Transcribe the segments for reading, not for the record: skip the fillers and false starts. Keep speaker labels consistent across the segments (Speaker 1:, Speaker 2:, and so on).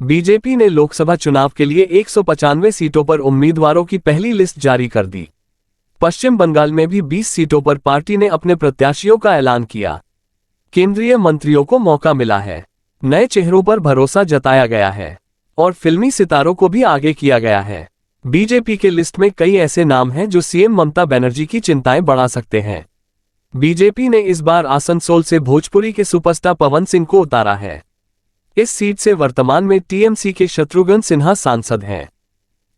Speaker 1: BJP ने लोकसभा चुनाव के लिए 195 सीटों पर उम्मीदवारों की पहली लिस्ट जारी कर दी। पश्चिम बंगाल में भी 20 सीटों पर पार्टी ने अपने प्रत्याशियों का ऐलान किया। केंद्रीय मंत्रियों को मौका मिला है, नए चेहरों पर भरोसा जताया गया है और फिल्मी सितारों को भी आगे किया गया है। बीजेपी के लिस्ट में कई ऐसे नाम हैं जो सीएम ममता बनर्जी की चिंताएं बढ़ा सकते हैं। बीजेपी ने इस बार आसनसोल से भोजपुरी के सुपरस्टार पवन सिंह को उतारा है। इस सीट से वर्तमान में टीएमसी के शत्रुघ्न सिन्हा सांसद हैं।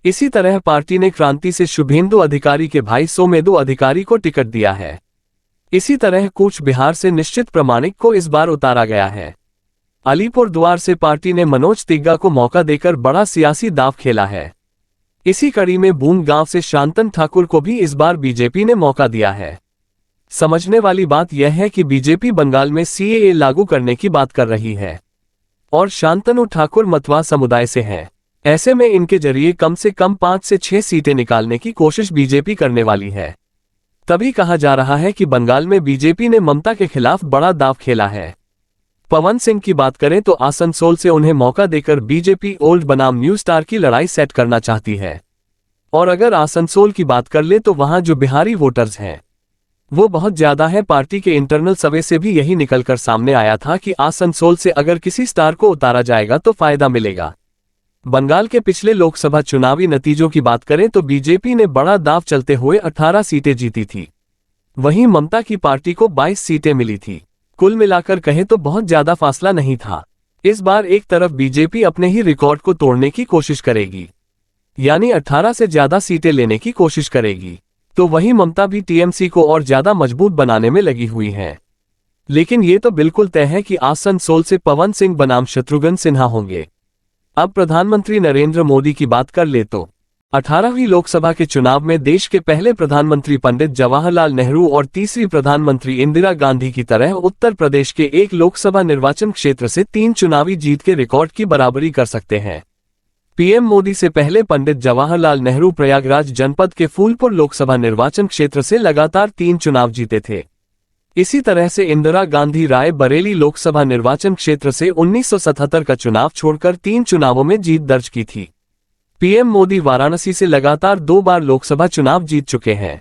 Speaker 1: इसी तरह पार्टी ने क्रांति से शुभेंदु अधिकारी के भाई सोमेंदु अधिकारी को टिकट दिया है। इसी तरह कूच बिहार से निश्चित प्रामाणिक को इस बार उतारा गया है। अलीपुरद्वार से पार्टी ने मनोज तिग्गा को मौका देकर बड़ा सियासी दांव खेला है। इसी कड़ी में बूंद गांव से शांतन ठाकुर को भी इस बार बीजेपी ने मौका दिया है। समझने वाली बात यह है कि बीजेपी बंगाल में सीएए लागू करने की बात कर रही है और शांतनु ठाकुर मतवा समुदाय से हैं। ऐसे में इनके जरिए कम से कम 5 से 6 सीटें निकालने की कोशिश बीजेपी करने वाली है। तभी कहा जा रहा है कि बंगाल में बीजेपी ने ममता के खिलाफ बड़ा दांव खेला है। पवन सिंह की बात करें तो आसनसोल से उन्हें मौका देकर बीजेपी ओल्ड बनाम न्यू स्टार की लड़ाई सेट करना चाहती है। और अगर आसनसोल की बात कर ले तो वहां जो बिहारी वोटर्स हैं वो बहुत ज्यादा है। पार्टी के इंटरनल सर्वे से भी यही निकलकर सामने आया था कि आसनसोल से अगर किसी स्टार को उतारा जाएगा तो फायदा मिलेगा। बंगाल के पिछले लोकसभा चुनावी नतीजों की बात करें तो बीजेपी ने बड़ा दांव चलते हुए 18 सीटें जीती थी। वहीं ममता की पार्टी को 22 सीटें मिली थी। कुल मिलाकर कहे तो बहुत ज्यादा फासला नहीं था। इस बार एक तरफ बीजेपी अपने ही रिकॉर्ड को तोड़ने की कोशिश करेगी, यानी 18 से ज्यादा सीटें लेने की कोशिश करेगी, तो वहीं ममता भी टीएमसी को और ज्यादा मजबूत बनाने में लगी हुई हैं। लेकिन ये तो बिल्कुल तय है कि आसनसोल से पवन सिंह बनाम शत्रुघ्न सिन्हा होंगे। अब प्रधानमंत्री नरेंद्र मोदी की बात कर ले तो 18वीं लोकसभा के चुनाव में देश के पहले प्रधानमंत्री पंडित जवाहरलाल नेहरू और तीसरी प्रधानमंत्री इंदिरा गांधी की तरह उत्तर प्रदेश के एक लोकसभा निर्वाचन क्षेत्र से 3 चुनावी जीत के रिकॉर्ड की बराबरी कर सकते हैं। पीएम मोदी से पहले पंडित जवाहरलाल नेहरू प्रयागराज जनपद के फूलपुर लोकसभा निर्वाचन क्षेत्र से लगातार 3 चुनाव जीते थे। इसी तरह से इंदिरा गांधी राय बरेली लोकसभा निर्वाचन क्षेत्र से 1977 का चुनाव छोड़कर 3 चुनावों में जीत दर्ज की थी। पीएम मोदी वाराणसी से लगातार 2 बार लोकसभा चुनाव जीत चुके हैं।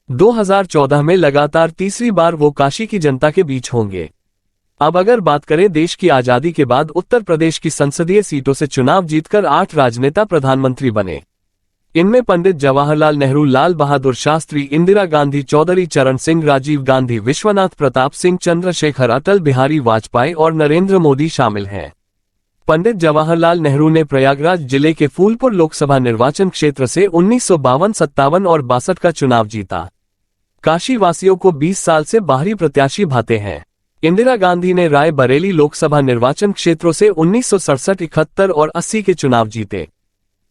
Speaker 1: 2014 में लगातार तीसरी बार वो काशी की जनता के बीच होंगे। अब अगर बात करें देश की आजादी के बाद उत्तर प्रदेश की संसदीय सीटों से चुनाव जीतकर 8 राजनेता प्रधानमंत्री बने। इनमें पंडित जवाहरलाल नेहरू, लाल बहादुर शास्त्री, इंदिरा गांधी, चौधरी चरण सिंह, राजीव गांधी, विश्वनाथ प्रताप सिंह, चंद्रशेखर, अटल बिहारी वाजपेयी और नरेंद्र मोदी शामिल हैं। पंडित जवाहरलाल नेहरू ने प्रयागराज जिले के फूलपुर लोकसभा निर्वाचन क्षेत्र से 1952, 57 और 62 का चुनाव जीता। काशी वासियों को 20 साल से बाहरी प्रत्याशी भाते हैं। इंदिरा गांधी ने राय बरेली लोकसभा निर्वाचन क्षेत्रों से 1967, 71 और 80 के चुनाव जीते।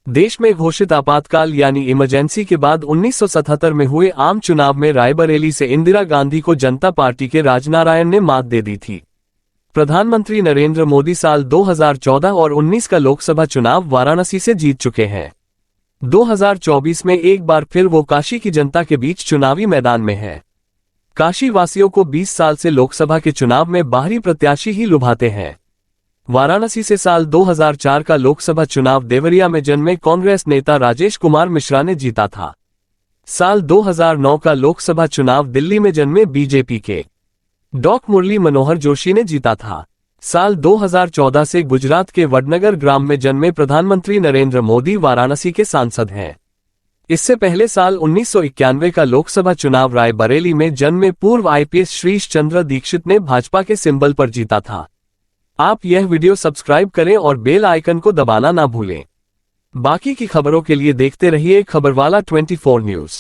Speaker 1: देश में घोषित आपातकाल यानी इमरजेंसी के बाद 1977 में हुए आम चुनाव में रायबरेली से इंदिरा गांधी को जनता पार्टी के राजनारायण ने मात दे दी थी। प्रधानमंत्री नरेंद्र मोदी साल 2014 और 19 का लोकसभा चुनाव वाराणसी से जीत चुके हैं। 2024 में एक बार फिर वो काशी की जनता के बीच चुनावी मैदान में है। काशी वासियों को 20 साल से लोकसभा के चुनाव में बाहरी प्रत्याशी ही लुभाते हैं। वाराणसी से साल 2004 का लोकसभा चुनाव देवरिया में जन्मे कांग्रेस नेता राजेश कुमार मिश्रा ने जीता था। साल 2009 का लोकसभा चुनाव दिल्ली में जन्मे बीजेपी के डॉ. मुरली मनोहर जोशी ने जीता था। साल 2014 से गुजरात के वडनगर ग्राम में जन्मे प्रधानमंत्री नरेंद्र मोदी वाराणसी के सांसद हैं। इससे पहले साल 1991 का लोकसभा चुनाव रायबरेली में जन्मे पूर्व आईपीएस श्रीश चंद्र दीक्षित ने भाजपा के सिंबल पर जीता था। आप यह वीडियो सब्सक्राइब करें और बेल आइकन को दबाना ना भूलें। बाकी की खबरों के लिए देखते रहिए खबरवाला 24 न्यूज़।